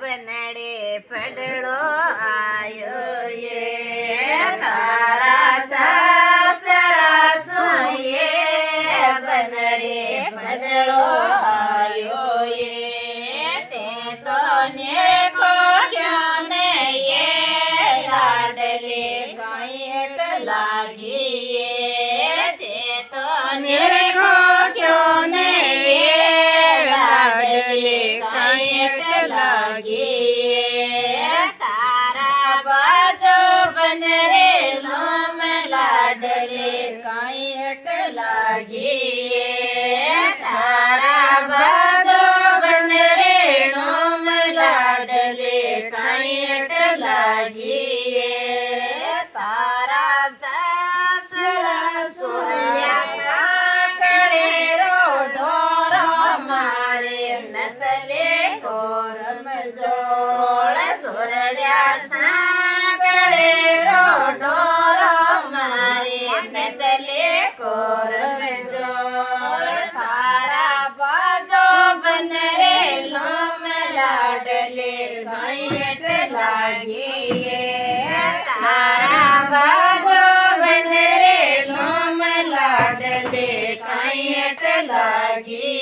बनड़े पड़ो आयो ये तारा सासरा सोये बनड़े पड़ो आयो ये ते तो निरे को क्यों ने ये लाडले गायट लागी ये ते तो निरे को क्यों ने ये लाडले गायट लागी तारा बाजो बन रे लोम लाडले गायट लागी तारा बाजो बन रे लोम लाडले गायट लागी तारा सासरा सोया साकड़े रो डोरो मारे नतले कोरम जोड़ सोरड्या साकड़े रो डोरो मारे नतले कोरम जोड़ तारा बाजो बन रे लोम लाडले गायट लागी तारा बाजो बन रे लोम लाडले गायट लागी